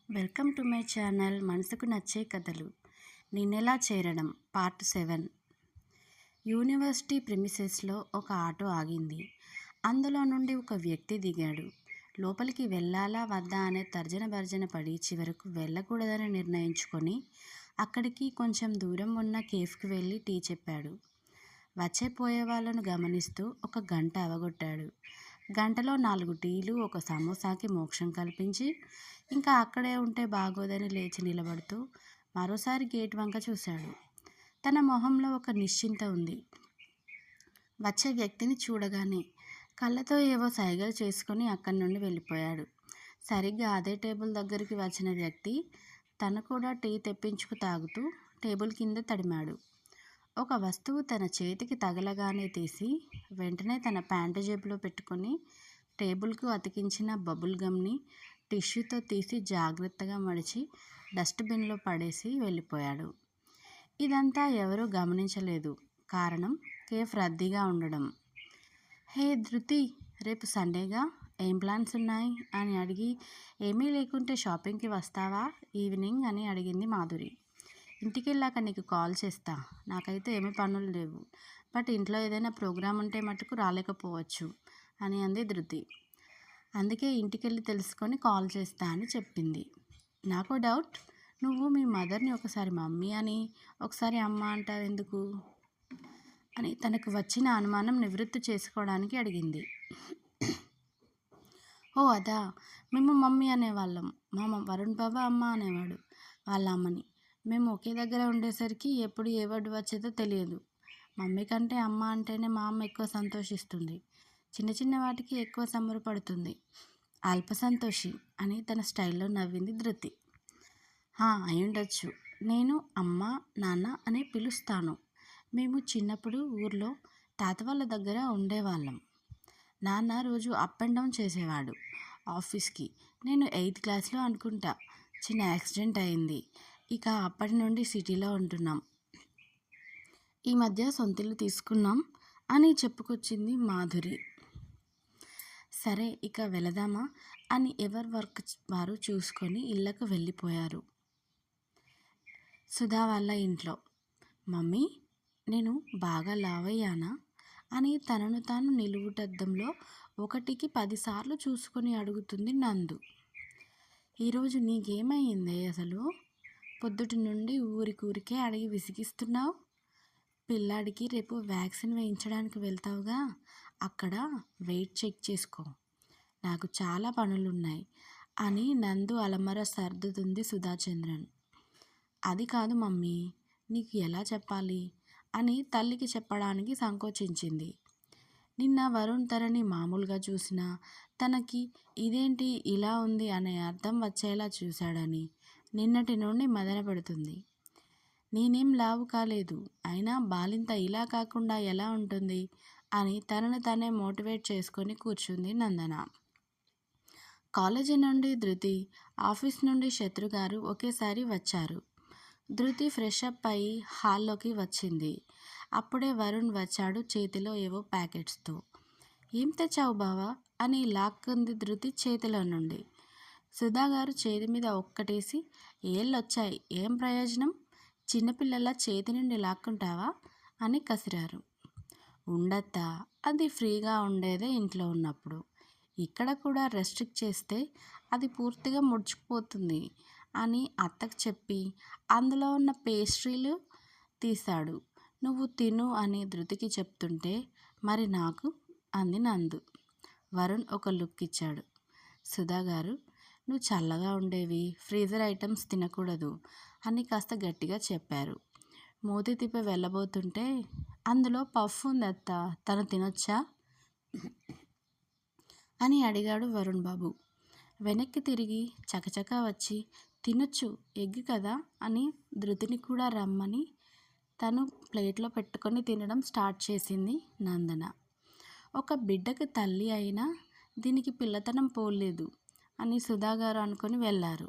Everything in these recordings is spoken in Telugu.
వెల్కమ్ టు మై ఛానల్ మనసుకు నచ్చే కథలు. నేనెలా చేరడం పార్ట్ 7. యూనివర్సిటీ ప్రిమిసెస్లో ఒక ఆటో ఆగింది. అందులో నుండి ఒక వ్యక్తి దిగాడు. లోపలికి వెళ్ళాలా వద్దా అనే తర్జన భర్జన పడి చివరకు వెళ్ళకూడదని నిర్ణయించుకొని అక్కడికి కొంచెం దూరం ఉన్న కేఫ్కి వెళ్ళి టీ చెప్పాడు. వచ్చే పోయే వాళ్ళను గమనిస్తూ ఒక గంట అవగొట్టాడు. గంటలో 4 టీలు ఒక సమోసాకి మోక్షం కల్పించి ఇంకా అక్కడే ఉంటే బాగోదని లేచి నిలబడుతూ మరోసారి గేట్ వంక చూశాడు. తన మొహంలో ఒక నిశ్చింత ఉంది. వచ్చే వ్యక్తిని చూడగానే కళ్ళతో ఏవో సైగలు చేసుకొని అక్కడి నుండి వెళ్ళిపోయాడు. సరిగ్గా అదే టేబుల్ దగ్గరికి వచ్చిన వ్యక్తి తను కూడా టీ తెప్పించుకు తాగుతూ టేబుల్ కింద తడిమాడు. ఒక వస్తువు తన చేతికి తగలగానే తీసి వెంటనే తన ప్యాంటు జేబులో పెట్టుకొని టేబుల్కు అతికించిన బబుల్ గమ్ని టిష్యూతో తీసి జాగ్రత్తగా మడిచి డస్ట్బిన్లో పడేసి వెళ్ళిపోయాడు. ఇదంతా ఎవరూ గమనించలేదు. కారణం కేఫ్ రద్దీగా ఉండడం. హే ధృతి, రేపు సండేగా, ఏం ప్లాన్స్ ఉన్నాయి అని అడిగి, ఏమీ లేకుంటే షాపింగ్కి వస్తావా ఈవినింగ్ అని అడిగింది మాధురి. ఇంటికి వెళ్ళాక నీకు కాల్ చేస్తా, నాకైతే ఏమీ పనులు లేవు, బట్ ఇంట్లో ఏదైనా ప్రోగ్రాం ఉంటే మటుకు రాలేకపోవచ్చు అని అంది ధృతి. అందుకే ఇంటికెళ్ళి తెలుసుకొని కాల్ చేస్తా అని చెప్పింది. నాకు డౌట్, నువ్వు మీ మదర్ని ఒకసారి మమ్మీ అని ఒకసారి అమ్మ అంటావు ఎందుకు అని తనకు వచ్చిన అనుమానం నివృత్తి చేసుకోవడానికి అడిగింది. ఓ అదా, మేము మమ్మీ అనేవాళ్ళం. మా వరుణ్ బాబా అమ్మ అనేవాడు వాళ్ళ అమ్మని. మేము ఒకే దగ్గర ఉండేసరికి ఎప్పుడు ఏ వర్డ్ వచ్చేదో తెలియదు. మమ్మీ కంటే అమ్మ అంటేనే మా అమ్మ ఎక్కువ సంతోషిస్తుంది. చిన్న చిన్న వాటికి ఎక్కువ సంబరపడుతుంది. అల్ప సంతోషి అని తన స్టైల్లో నవ్వింది ధృతి. అయ్యుండొచ్చు. నేను అమ్మ నాన్న అనే పిలుస్తాను. మేము చిన్నప్పుడు ఊర్లో తాత వాళ్ళ దగ్గర ఉండేవాళ్ళం. నాన్న రోజు అప్ అండ్ డౌన్ చేసేవాడు ఆఫీస్కి. నేను 8th క్లాస్లో అనుకుంటా చిన్న యాక్సిడెంట్ అయింది. ఇక అప్పటి నుండి సిటీలో ఉంటున్నాం. ఈ మధ్య సొంతిల్లు తీసుకున్నాం అని చెప్పుకొచ్చింది మాధురి. సరే ఇక వెళదామా అని ఎవరి వర్క్ వారు చూసుకొని ఇళ్ళకు వెళ్ళిపోయారు. సుధా వాళ్ళ ఇంట్లో, మమ్మీ నేను బాగా లావయ్యానా అని తనను తాను నిలువుటద్దంలో 1కి 10 సార్లు చూసుకొని అడుగుతుంది నందు. ఈరోజు నీకేమైందే అసలు? పొద్దుటి నుండి ఊరికే అడిగి విసిగిస్తున్నావు. పిల్లాడికి రేపు వ్యాక్సిన్ వేయించడానికి వెళ్తావుగా, అక్కడ వెయిట్ చెక్ చేసుకో, నాకు చాలా పనులున్నాయి అని నందు అలమర సర్దుతుంది సుధాచంద్రన్. అది కాదు మమ్మీ, నీకు ఎలా చెప్పాలి అని తల్లికి చెప్పడానికి సంకోచించింది. నిన్న వరుణ్ తనని మామూలుగా చూసినా తనకి ఇదేంటి ఇలా ఉంది అనే అర్థం వచ్చేలా చూశాడని నిన్నటి నుండి మదన పెడుతుంది. నేనేం లావు కాలేదు, అయినా బాలింత ఇలా కాకుండా ఎలా ఉంటుంది అని తనను తానే మోటివేట్ చేసుకొని కూర్చుంది నందన. కాలేజీ నుండి ధృతి, ఆఫీస్ నుండి శత్రు గారు ఒకేసారి వచ్చారు. ధృతి ఫ్రెష్ అప్ అయి హాల్లోకి వచ్చింది. అప్పుడే వరుణ్ వచ్చాడు చేతిలో ఏవో ప్యాకెట్స్తో. ఏం తెచ్చావు బావా అని లాక్కుంది ధృతి చేతిలో నుండి. సుధాగారు చేతి మీద ఒక్కటేసి, ఏళ్ళొచ్చాయి, ఏం ప్రయోజనం, చిన్నపిల్లల చేతి నుండి లాక్కుంటావా అని కసిరారు. ఉండత్తా, అది ఫ్రీగా ఉండేదే ఇంట్లో ఉన్నప్పుడు. ఇక్కడ కూడా రెస్ట్రిక్ట్ చేస్తే అది పూర్తిగా ముడుచుకుపోతుంది అని అత్తకు చెప్పి అందులో ఉన్న పేస్ట్రీలు తీశాడు. నువ్వు తిను అని ధృతికి చెప్తుంటే, మరి నాకు అంది నందు. వరుణ్ ఒక లుక్ ఇచ్చాడు. సుధాగారు, నువ్వు చల్లగా ఉండేవి ఫ్రీజర్ ఐటమ్స్ తినకూడదు అని కాస్త గట్టిగా చెప్పారు. మూతి తిప్పి వెళ్ళబోతుంటే, అందులో పఫ్ ఉంది అత్త, తను తినొచ్చా అని అడిగాడు వరుణ్ బాబు. వెనక్కి తిరిగి చకచకా వచ్చి, తినొచ్చు, ఎగ్ కదా అని ధృతిని కూడా రమ్మని తను ప్లేట్లో పెట్టుకొని తినడం స్టార్ట్ చేసింది నందన. ఒక బిడ్డకు తల్లి అయినా దీనికి పిల్లతనం పోలేదు అని సుధాగారు అనుకొని వెళ్ళారు.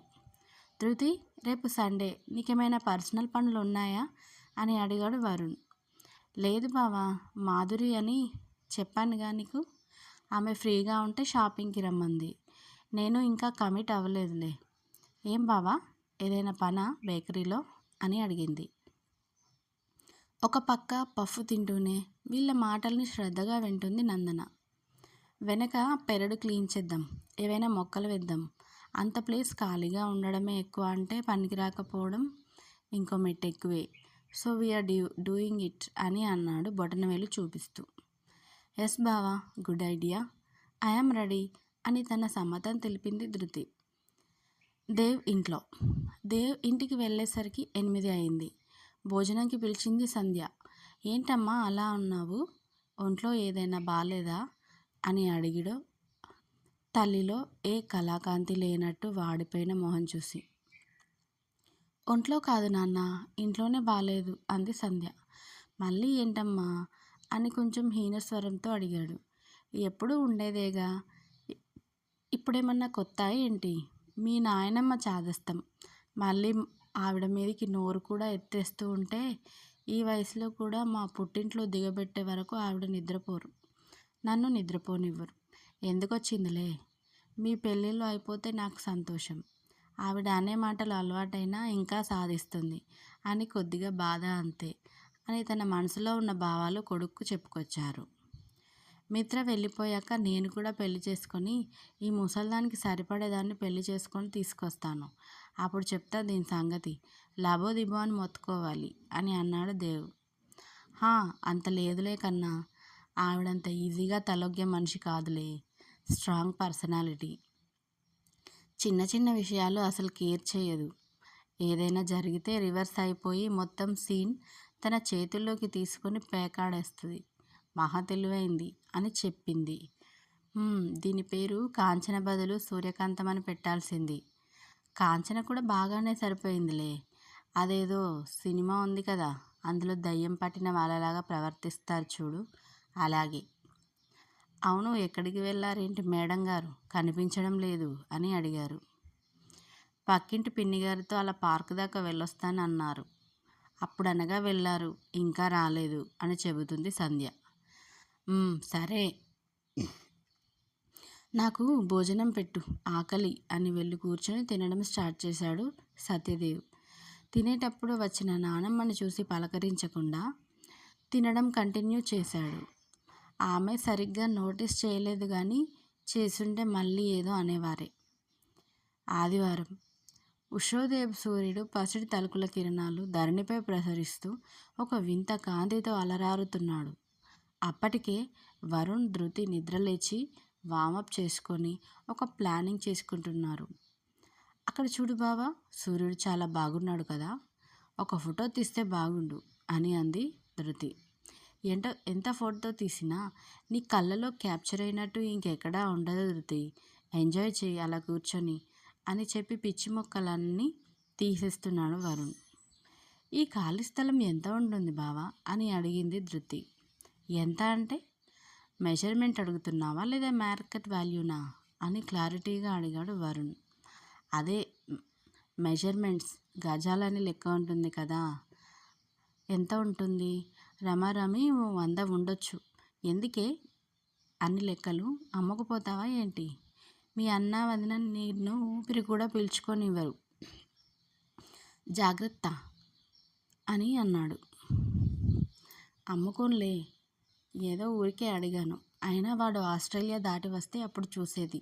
ధృతి, రేపు సండే, నీకేమైనా పర్సనల్ పనులు ఉన్నాయా అని అడిగాడు వరుణ్. లేదు బావా, మాధురి అని చెప్పానుగా నీకు, ఆమె ఫ్రీగా ఉంటే షాపింగ్కి రమ్మంది. నేను ఇంకా కమిట్ అవ్వలేదులే ఏం బావా, ఏదైనా పనా బేకరీలో అని అడిగింది. ఒక పక్క పఫ్ తింటూనే వీళ్ళ మాటల్ని శ్రద్ధగా వింటుంది నందన. వెనక పెరడు క్లీన్ చేద్దాం, ఏవైనా మొక్కలు వేద్దాం, అంత ప్లేస్ ఖాళీగా ఉండడమే ఎక్కువ అంటే పనికి రాకపోవడం ఇంకో మెట్టు ఎక్కువే. సో వీఆర్ డూయింగ్ ఇట్ అని అన్నాడు బొటనవేలు చూపిస్తూ. ఎస్ బావా, గుడ్ ఐడియా, ఐఆమ్ రెడీ అని తన సమ్మతం తెలిపింది ధృతి. దేవ్ ఇంటికి వెళ్ళేసరికి 8 అయింది. భోజనంకి పిలిచింది సంధ్య. ఏంటమ్మా అలా ఉన్నావు, ఒంట్లో ఏదైనా బాలేదా అని అడిగిడు తల్లిలో ఏ కళాకాంతి లేనట్టు వాడిపోయిన మొహం చూసి. ఒంట్లో కాదు నాన్న, ఇంట్లోనే బాలేదు అంది సంధ్య. మళ్ళీ ఏంటమ్మా అని కొంచెం హీనస్వరంతో అడిగాడు. ఎప్పుడూ ఉండేదేగా, ఇప్పుడేమన్నా కొత్త ఏంటి? మీ నాయనమ్మ చాదస్తం మళ్ళీ ఆవిడ మీదకి నోరు కూడా ఎత్తేస్తూ ఉంటే ఈ వయసులో కూడా మా పుట్టింట్లో దిగబెట్టే వరకు ఆవిడ నిద్రపోరు, నన్ను నిద్రపోనివ్వరు. ఎందుకొచ్చిందిలే, మీ పెళ్ళిళ్ళు అయిపోతే నాకు సంతోషం. ఆవిడ అనే మాటలు అలవాటైనా ఇంకా సాధిస్తుంది అని కొద్దిగా బాధ అంతే అని తన మనసులో ఉన్న భావాలు కొడుక్కు చెప్పుకొచ్చారు. మిత్ర వెళ్ళిపోయాక నేను కూడా పెళ్లి చేసుకొని ఈ ముసల్దానికి సరిపడేదాన్ని పెళ్లి చేసుకొని తీసుకొస్తాను. అప్పుడు చెప్తా దీని సంగతి, లబోదిబో అని మొత్తుకోవాలి అని అన్నాడు దేవ్. హా, అంత లేదులే కన్నా, ఆవిడంత ఈజీగా తలొగ్గే మనిషి కాదులే, స్ట్రాంగ్ పర్సనాలిటీ. చిన్న చిన్న విషయాలు అసలు కేర్ చేయదు. ఏదైనా జరిగితే రివర్స్ అయిపోయి మొత్తం సీన్ తన చేతుల్లోకి తీసుకొని పేకాడేస్తుంది. మహా తెలివైంది అని చెప్పింది. దీని పేరు కాంచన బదులు సూర్యకాంతం అని పెట్టాల్సింది. కాంచన కూడా బాగానే సరిపోయిందిలే. అదేదో సినిమా ఉంది కదా, అందులో దయ్యం పట్టిన వాళ్ళలాగా ప్రవర్తిస్తారు చూడు, అలాగే. అవును, ఎక్కడికి వెళ్ళారేంటి మేడం గారు, కనిపించడం లేదు అని అడిగారు. పక్కింటి పిన్నిగారితో అలా పార్కు దాకా వెళ్ళొస్తానన్నారు, అప్పుడనగా వెళ్ళారు, ఇంకా రాలేదు అని చెబుతుంది సంధ్య. సరే, నాకు భోజనం పెట్టు, ఆకలి అని వెళ్ళి కూర్చొని తినడం స్టార్ట్ చేశాడు సత్యదేవ్. తినేటప్పుడు వచ్చిన నానమ్మని చూసి పలకరించకుండా తినడం కంటిన్యూ చేశాడు. ఆమె సరిగ్గా నోటీస్ చేయలేదు కానీ చేసుంటే మళ్ళీ ఏదో అనేవారే. ఆదివారం ఉషోదయపు సూర్యుడు పసిడి తలుకుల కిరణాలు ధరణిపై ప్రసరిస్తూ ఒక వింత కాంతితో అలరారుతున్నాడు. అప్పటికే వరుణ్ ధృతి నిద్రలేచి వామప్ చేసుకొని ఒక ప్లానింగ్ చేసుకుంటున్నారు. అక్కడ చూడు బావా, సూర్యుడు చాలా బాగున్నాడు కదా, ఒక ఫోటో తీస్తే బాగుండు అని అంది ధృతి. ఎంత ఫోటో తీసినా నీ కళ్ళలో క్యాప్చర్ అయినట్టు ఇంకెక్కడా ఉండదు ధృతి, ఎంజాయ్ చేయి అలా కూర్చొని అని చెప్పి పిచ్చి మొక్కలన్నీ తీసేస్తున్నాడు వరుణ్. ఈ ఖాళీ స్థలం ఎంత ఉంటుంది బావా అని అడిగింది ధృతి. ఎంత అంటే మెజర్మెంట్ అడుగుతున్నావా లేదా మార్కెట్ వాల్యూనా అని క్లారిటీగా అడిగాడు వరుణ్. అదే మెజర్మెంట్స్, గజాలని లెక్క ఉంటుంది కదా, ఎంత ఉంటుంది? రమారమి 100 ఉండొచ్చు. ఎందుకే అన్ని లెక్కలు, అమ్మకపోతావా ఏంటి? మీ అన్న వదిన నిన్ను ఊపిరి కూడా పీల్చుకొనివ్వరు, జాగ్రత్త అని అన్నాడు. అమ్ముకోన్లే, ఏదో ఊరికే అడిగాను, అయినా వాడు ఆస్ట్రేలియా దాటి వస్తే అప్పుడు చూసేది.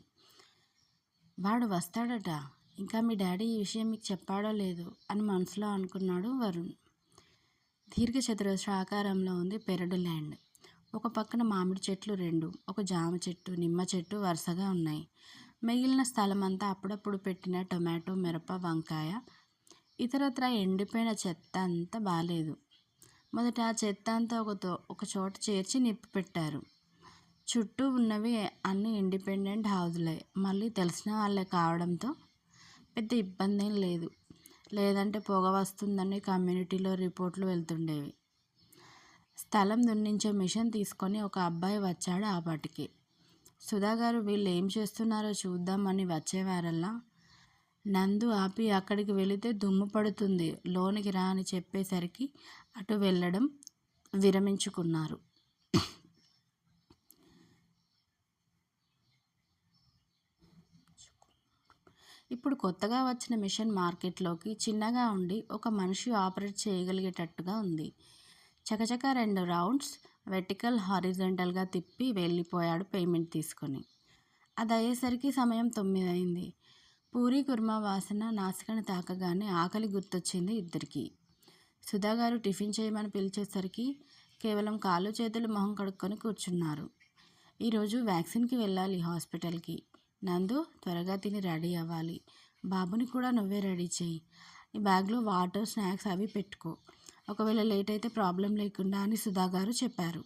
వాడు వస్తాడట, ఇంకా మీ డాడీ ఈ విషయం మీకు చెప్పాడో లేదో అని మనసులో అనుకున్నాడు వరుణ్. దీర్ఘచతురస్ర ఆకారంలో ఉంది పెరడు ల్యాండ్. ఒక పక్కన మామిడి చెట్లు 2, ఒక జామ చెట్టు, నిమ్మ చెట్టు వరుసగా ఉన్నాయి. మిగిలిన స్థలం అంతా అప్పుడప్పుడు పెట్టిన టొమాటో, మిరప, వంకాయ, ఇతరత్రా ఎండిపోయిన చెత్త అంతా బాలేదు. మొదట ఆ చెత్త అంతా ఒక చోట చేర్చి నిప్పి పెట్టారు. చుట్టూ ఉన్నవి అన్ని ఇండిపెండెంట్ హౌజులే, మళ్ళీ తెలిసిన వాళ్ళే కావడంతో పెద్ద ఇబ్బంది ఏం లేదు. లేదంటే పొగ వస్తుందని కమ్యూనిటీలో రిపోర్ట్లు వెళ్తుండేవి. స్థలం దున్నించే మిషన్ తీసుకొని ఒక అబ్బాయి వచ్చాడు ఆ పాటికి. సుధాగారు వీళ్ళు ఏం చేస్తున్నారో చూద్దామని వచ్చేవారల్లా నందు ఆపి అక్కడికి వెళితే దుమ్ము పడుతుంది, లోనికి రా అని చెప్పేసరికి అటు వెళ్ళడం విరమించుకున్నారు. ఇప్పుడు కొత్తగా వచ్చిన మిషన్ మార్కెట్లోకి చిన్నగా ఉండి ఒక మనిషి ఆపరేట్ చేయగలిగేటట్టుగా ఉంది. చకచక 2 రౌండ్స్ వెర్టికల్ హారిజంటల్గా తిప్పి వెళ్ళిపోయాడు పేమెంట్ తీసుకొని. అదయ్యేసరికి సమయం 9 అయింది. పూరీ కుర్మా వాసన నాసికని తాకగానే ఆకలి గుర్తొచ్చింది ఇద్దరికీ. సుధాగారు టిఫిన్ చేయమని పిలిచేసరికి కేవలం కాళ్ళు చేతులు మొహం కడుక్కొని కూర్చున్నారు. ఈరోజు వ్యాక్సిన్కి వెళ్ళాలి హాస్పిటల్కి. నందు, త్వరగా తిని రెడీ అవ్వాలి. బాబుని కూడా నువ్వే రెడీ చేయి. ఈ బ్యాగ్లో వాటర్, స్నాక్స్ అవి పెట్టుకో. ఒకవేళ లేట్ అయితే ప్రాబ్లం లేకుండా అని సుధాగారు చెప్పారు.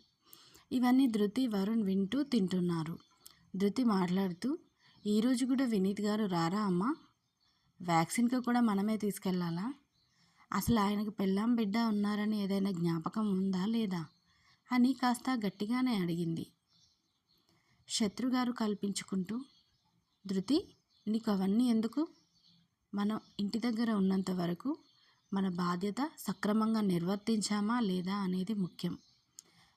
ఇవన్నీ ధృతి, వరుణ్ వింటూ తింటున్నారు. ధృతి మాట్లాడుతూ, ఈరోజు కూడా వినీత్ గారు రారా అమ్మా? వ్యాక్సిన్కి కూడా మనమే తీసుకెళ్లాలా? అసలు ఆయనకి పెళ్ళాం బిడ్డ ఉన్నారని ఏదైనా జ్ఞాపకం ఉందా లేదా అని కాస్త గట్టిగానే అడిగింది. శత్రుగారు కల్పించుకుంటూ, ధృతి, నీకు అవన్నీ ఎందుకు? మనం ఇంటి దగ్గర ఉన్నంత వరకు మన బాధ్యత సక్రమంగా నిర్వర్తించామా లేదా అనేది ముఖ్యం.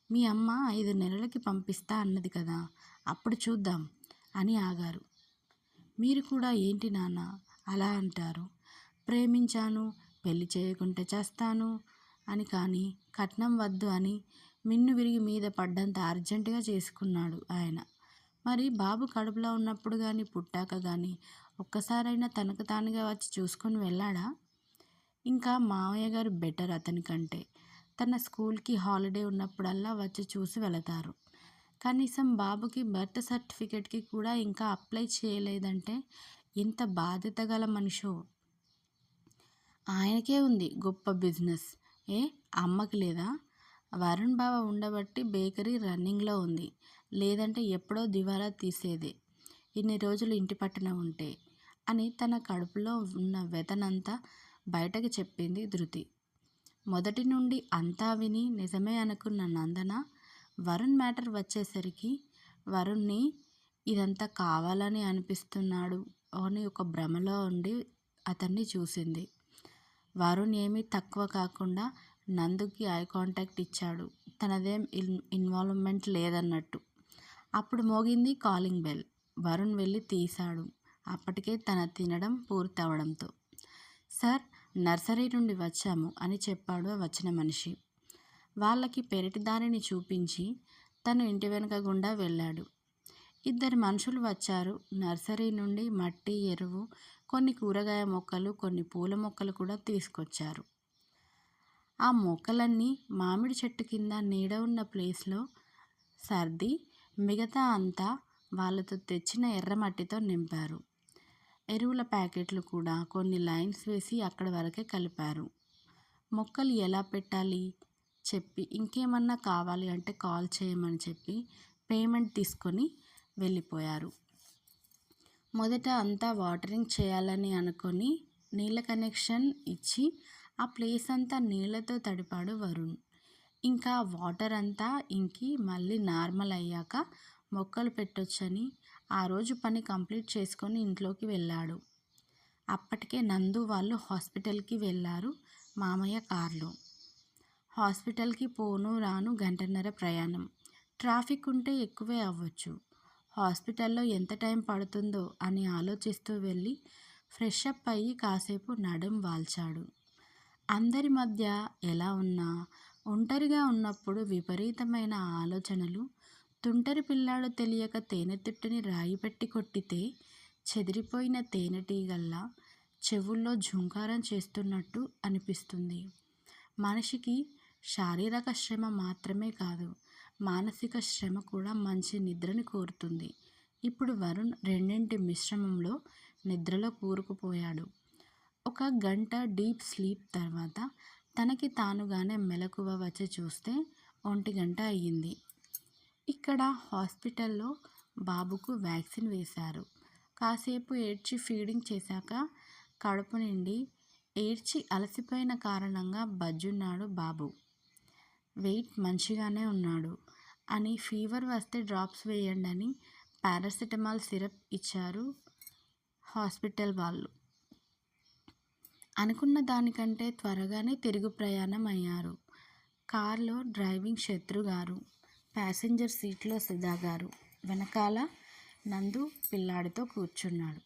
మీ అమ్మ 5 నెలలకి పంపిస్తా అన్నది కదా, అప్పుడు చూద్దాం అని ఆగారు. మీరు కూడా ఏంటి నాన్న అలా అంటారు? ప్రేమించాను, పెళ్లి చేయకుంటే చేస్తాను అని, కానీ కట్నం వద్దు అని మిన్ను విరిగి మీద పడ్డంత అర్జెంటుగా చేసుకున్నాడు ఆయన. మరి బాబు కడుపులో ఉన్నప్పుడు కానీ పుట్టాక కానీ ఒక్కసారైనా తనకు తానుగా వచ్చి చూసుకొని వెళ్ళాడా? ఇంకా మామయ్య గారు బెటర్ అతనికంటే. తన స్కూల్కి హాలిడే ఉన్నప్పుడల్లా వచ్చి చూసి వెళతారు. కనీసం బాబుకి బర్త్ సర్టిఫికేట్కి కూడా ఇంకా అప్లై చేయలేదంటే ఎంత బాధ్యత గల మనిషో. ఆయనకే ఉంది గొప్ప బిజినెస్, ఏ అమ్మకి లేదా? వరుణ్ బావ ఉండబట్టి బేకరీ రన్నింగ్లో ఉంది, లేదంటే ఎప్పుడో దివాలా తీసేదే ఇన్ని రోజులు ఇంటి పట్టున ఉంటే అని తన కడుపులో ఉన్న వ్యతనంతా బయటకు చెప్పింది ధృతి. మొదటి నుండి అంతా విని నిజమే అనుకున్న నందన వరుణ్ మ్యాటర్ వచ్చేసరికి వరుణ్ని ఇదంతా కావాలని అనిపిస్తున్నాడు అని ఒక భ్రమలో ఉండి అతన్ని చూసింది. వరుణ్ ఏమీ తక్కువ కాకుండా నందుకి ఐ కాంటాక్ట్ ఇచ్చాడు, తనదేం ఇన్వాల్వ్మెంట్ లేదన్నట్టు. అప్పుడు మోగింది కాలింగ్ బెల్. వరుణ్ వెళ్ళి తీశాడు. అప్పటికే తన తినడం పూర్తవడంతో. సార్, నర్సరీ నుండి వచ్చాము అని చెప్పాడు ఆ వచ్చిన మనిషి. వాళ్ళకి పెరటి దారిని చూపించి తను ఇంటి వెనుక గుండా వెళ్ళాడు. 2 మనుషులు వచ్చారు. నర్సరీ నుండి మట్టి, ఎరువు, కొన్ని కూరగాయ మొక్కలు, కొన్ని పూల మొక్కలు కూడా తీసుకొచ్చారు. ఆ మొక్కలన్నీ మామిడి చెట్టు కింద నీడ ఉన్న ప్లేస్లో సర్ది మిగతా అంతా వాళ్ళతో తెచ్చిన ఎర్రమట్టితో నింపారు. ఎరువుల ప్యాకెట్లు కూడా కొన్ని లైన్స్ వేసి అక్కడి వరకే కలిపారు. మొక్కలు ఎలా పెట్టాలి చెప్పి, ఇంకేమన్నా కావాలి అంటే కాల్ చేయమని చెప్పి పేమెంట్ తీసుకొని వెళ్ళిపోయారు. మొదట అంతా వాటరింగ్ చేయాలని అనుకొని నీళ్ళ కనెక్షన్ ఇచ్చి ఆ ప్లేస్ అంతా నీళ్ళతో తడిపాడు వరుణ్. ఇంకా వాటర్ అంతా ఇంకి మళ్ళీ నార్మల్ అయ్యాక మొక్కలు పెట్టొచ్చని ఆ రోజు పని కంప్లీట్ చేసుకొని ఇంట్లోకి వెళ్ళాడు. అప్పటికే నందు వాళ్ళు హాస్పిటల్కి వెళ్ళారు మామయ్య కార్లో. హాస్పిటల్కి పోను రాను 1.5 గంట ప్రయాణం. ట్రాఫిక్ ఉంటే ఎక్కువే అవ్వచ్చు. హాస్పిటల్లో ఎంత టైం పడుతుందో అని ఆలోచిస్తూ వెళ్ళి ఫ్రెష్ అప్ అయ్యి కాసేపు నడుం వాల్చాడు. అందరి మధ్య ఎలా ఉన్నా ఒంటరిగా ఉన్నప్పుడు విపరీతమైన ఆలోచనలు. తుంటరి పిల్లాడు తెలియక తేనెతిట్టుని రాయి పెట్టి కొట్టితే చెదిరిపోయిన తేనెటీగల్లా చెవుల్లో ఝుంకారం చేస్తున్నట్టు అనిపిస్తుంది. మనిషికి శారీరక శ్రమ మాత్రమే కాదు, మానసిక శ్రమ కూడా మంచి నిద్రని కోరుతుంది. ఇప్పుడు వరుణ్ రెండింటి మిశ్రమంలో నిద్రలో కూరుకుపోయాడు. 1 గంట డీప్ స్లీప్ తర్వాత తనకి తానుగానే మెలకువ వచ్చి చూస్తే 1 గంట అయ్యింది. ఇక్కడ హాస్పిటల్లో బాబుకు వ్యాక్సిన్ వేశారు. కాసేపు ఏడ్చి ఫీడింగ్ చేశాక కడుపు నిండి ఏడ్చి అలసిపోయిన కారణంగా బజ్జున్నాడు బాబు. వెయిట్ మంచిగానే ఉన్నాడు అని ఫీవర్ వస్తే డ్రాప్స్ వేయండి అని పారాసిటమాల్ సిరప్ ఇచ్చారు హాస్పిటల్ వాళ్ళు. అనుకున్న దానికంటే త్వరగానే తిరుగు ప్రయాణం అయ్యారు. కార్లో డ్రైవింగ్ శత్రు గారు, ప్యాసింజర్ సీట్లో సుధాగారు, వెనకాల నందు పిల్లాడితో కూర్చున్నాడు.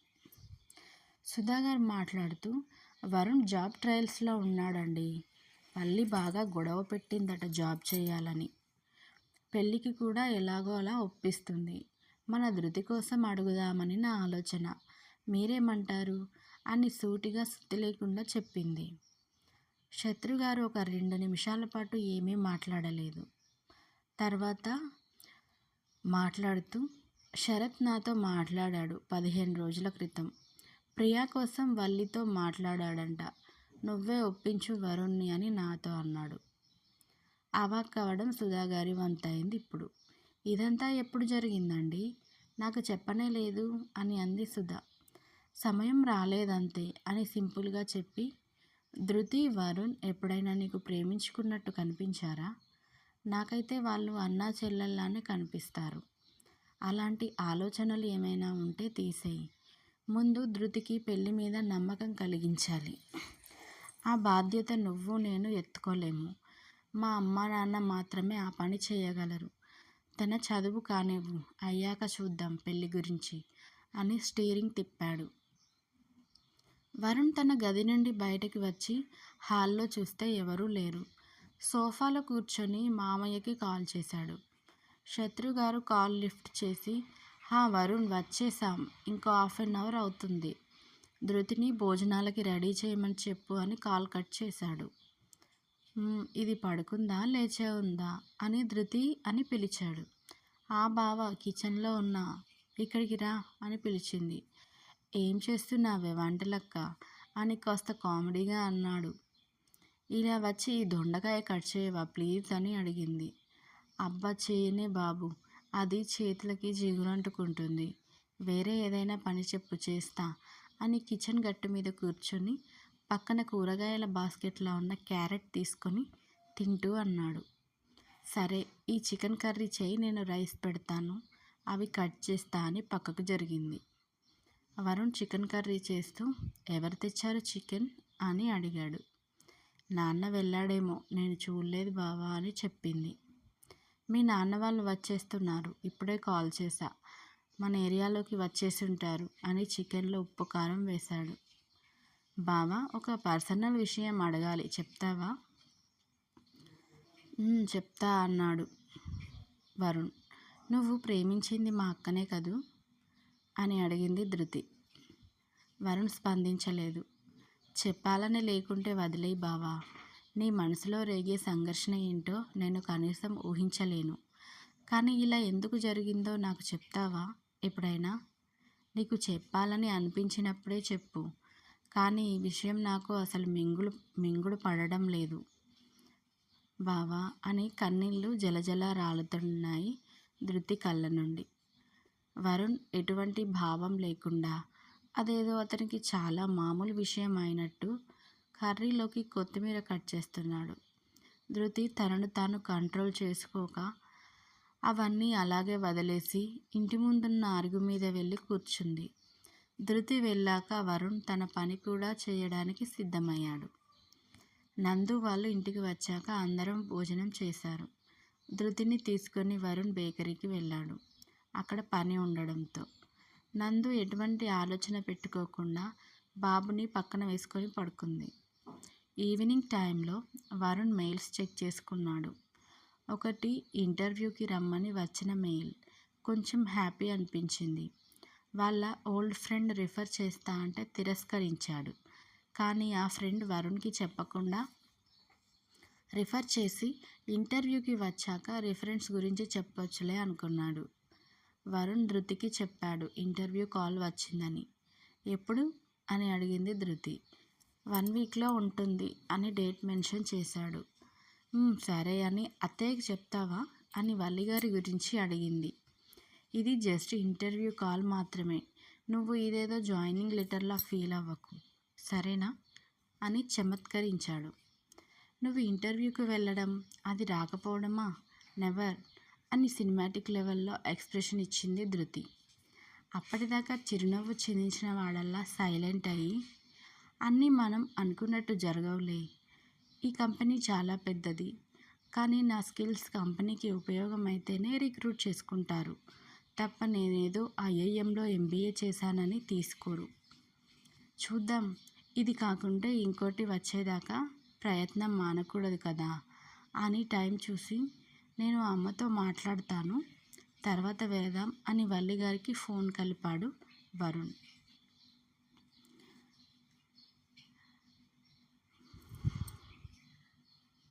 సుధా గారు మాట్లాడుతూ, వరుణ్ జాబ్ ట్రయల్స్లో ఉన్నాడండి. మళ్ళీ బాగా గొడవ పెట్టిందట జాబ్ చేయాలని. పెళ్ళికి కూడా ఎలాగో అలా ఒప్పిస్తుంది. మన ధృతి కోసం అడుగుదామని నా ఆలోచన. మీరేమంటారు అని సూటిగా సుత్తి లేకుండా చెప్పింది. శత్రుగారు ఒక 2 నిమిషాల పాటు ఏమీ మాట్లాడలేదు. తర్వాత మాట్లాడుతూ, శరత్ నాతో మాట్లాడాడు 15 రోజుల క్రితం. ప్రియా కోసం వల్లితో మాట్లాడాడంట. నువ్వే ఒప్పించు వరుణ్ణి అని నాతో అన్నాడు. అవాక్కవడం సుధాగారి వంతైంది ఇప్పుడు. ఇదంతా ఎప్పుడు జరిగిందండి? నాకు చెప్పనే లేదు అని అంది సుధ. సమయం రాలేదంతే అని సింపుల్గా చెప్పి, ధృతి, వరుణ్ ఎప్పుడైనా నీకు ప్రేమించుకున్నట్టు కనిపించారా? నాకైతే వాళ్ళు అన్నా చెల్లెల్లానే కనిపిస్తారు. అలాంటి ఆలోచనలు ఏమైనా ఉంటే తీసేయి. ముందు ధృతికి పెళ్లి మీద నమ్మకం కలిగించాలి. ఆ బాధ్యత నువ్వు నేను ఎత్తుకోలేము. మా అమ్మా నాన్న మాత్రమే ఆ పని చేయగలరు. తన చదువు కానివ్వు, అయ్యాక చూద్దాం పెళ్లి గురించి అని స్టీరింగ్ తిప్పాడు. వరుణ్ తన గది నుండి బయటకు వచ్చి హాల్లో చూస్తే ఎవరూ లేరు. సోఫాలో కూర్చొని మామయ్యకి కాల్ చేశాడు. శత్రుగారు కాల్ లిఫ్ట్ చేసి, వరుణ్ వచ్చేసాం, ఇంకో 1/2 అవర్ అవుతుంది. ధృతిని భోజనాలకి రెడీ చేయమని చెప్పు అని కాల్ కట్ చేశాడు. ఇది పడుకుందా లేచే ఉందా అని ధృతి అని పిలిచాడు. బావ కిచెన్లో ఉన్నా, ఇక్కడికి రా అని పిలిచింది. ఏం చేస్తున్నావే వంటలక్క అని కాస్త కామెడీగా అన్నాడు. ఇలా వచ్చి ఈ దొండకాయ కట్ చేయవా ప్లీజ్ అని అడిగింది. అబ్బా చేయనే బాబు, అది చేతులకి జిగురంటుకుంటుంది. వేరే ఏదైనా పని చెప్పు చేస్తా అని కిచెన్ గట్టు మీద కూర్చొని పక్కన కూరగాయల బాస్కెట్లో ఉన్న క్యారెట్ తీసుకొని తింటూ అన్నాడు. సరే, ఈ చికెన్ కర్రీ చేయి, నేను రైస్ పెడతాను, అవి కట్ చేస్తా అని పక్కకు జరిగింది. వరుణ్ చికెన్ కర్రీ చేస్తూ, ఎవరు తెచ్చారు చికెన్ అని అడిగాడు. నాన్న వెళ్ళాడేమో, నేను చూడలేదు బావా అని చెప్పింది. మీ నాన్న వాళ్ళు వచ్చేస్తున్నారు, ఇప్పుడే కాల్ చేశా, మన ఏరియాలోకి వచ్చేసి ఉంటారు అని చికెన్లో ఉప్పు కారం వేశాడు. బావా, ఒక పర్సనల్ విషయం అడగాలి, చెప్తావా? చెప్తా అన్నాడు వరుణ్. నువ్వు ప్రేమించింది మా అక్కనే కదూ అని అడిగింది ధృతి. వరుణ్ స్పందించలేదు. చెప్పాలని లేకుంటే వదిలేయి బావా, నీ మనసులో రేగే సంఘర్షణ ఏంటో నేను కనీసం ఊహించలేను. కానీ ఇలా ఎందుకు జరిగిందో నాకు చెప్తావా ఎప్పుడైనా? నీకు చెప్పాలని అనిపించినప్పుడే చెప్పు, కానీ ఈ విషయం నాకు అసలు మింగుడు పడడం లేదు బావా అని కన్నీళ్ళు జలజల రాలుతున్నాయి ధృతి కళ్ళ నుండి. వరుణ్ ఎటువంటి భావం లేకుండా, అదేదో అతనికి చాలా మామూలు విషయం అయినట్టు కర్రీలోకి కొత్తిమీర కట్ చేస్తున్నాడు. ధృతి తనను తాను కంట్రోల్ చేసుకోక అవన్నీ అలాగే వదిలేసి ఇంటి ముందున్న అరుగు మీద వెళ్ళి కూర్చుంది. ధృతి వెళ్ళాక వరుణ్ తన పని కూడా చేయడానికి సిద్ధమయ్యాడు. నందు వాళ్ళు ఇంటికి వచ్చాక అందరం భోజనం చేశారు. ధృతిని తీసుకొని వరుణ్ బేకరీకి వెళ్ళాడు. అక్కడ పని ఉండడంతో నందు ఎటువంటి ఆలోచన పెట్టుకోకుండా బాబుని పక్కన వేసుకొని పడుకుంది. ఈవినింగ్ టైంలో వరుణ్ మెయిల్స్ చెక్ చేసుకున్నాడు. ఒకటి ఇంటర్వ్యూకి రమ్మని వచ్చిన మెయిల్. కొంచెం హ్యాపీ అనిపించింది. వాళ్ళ ఓల్డ్ ఫ్రెండ్ రిఫర్ చేస్తా అంటే తిరస్కరించాడు. కానీ ఆ ఫ్రెండ్ వరుణ్కి చెప్పకుండా రిఫర్ చేసి ఇంటర్వ్యూకి వచ్చాక రిఫరెన్స్ గురించి చెప్పొచ్చులే అనుకున్నాడు. వరుణ్ ధృతికి చెప్పాడు ఇంటర్వ్యూ కాల్ వచ్చిందని. ఎప్పుడు అని అడిగింది ధృతి. 1 వీక్లో ఉంటుంది అని డేట్ మెన్షన్ చేశాడు. సరే అని అత్తయ్యకి చెప్తావా అని వల్లిగారి గురించి అడిగింది. ఇది జస్ట్ ఇంటర్వ్యూ కాల్ మాత్రమే, నువ్వు ఇదేదో జాయినింగ్ లెటర్లా ఫీల్ అవ్వకు, సరేనా అని చమత్కరించాడు. నువ్వు ఇంటర్వ్యూకి వెళ్ళడం, అది రాకపోవడమా? నెవర్ అని సినిమాటిక్ లెవెల్లో ఎక్స్ప్రెషన్ ఇచ్చింది ధృతి. అప్పటిదాకా చిరునవ్వు చిందించిన వాడల్లా సైలెంట్ అయ్యి, అన్నీ మనం అనుకున్నట్టు జరగవులే, ఈ కంపెనీ చాలా పెద్దది, కానీ నా స్కిల్స్ కంపెనీకి ఉపయోగమైతేనే రిక్రూట్ చేసుకుంటారు తప్ప నేనేదో IIMలో MBA చేశానని తీసుకోరు. చూద్దాం. ఇది కాకుంటే ఇంకోటి వచ్చేదాకా ప్రయత్నం మానకూడదు కదా అని టైం చూసి, నేను అమ్మతో మాట్లాడతాను, తర్వాత వెళదాం అని వల్లిగారికి ఫోన్ కలిపాడు వరుణ్.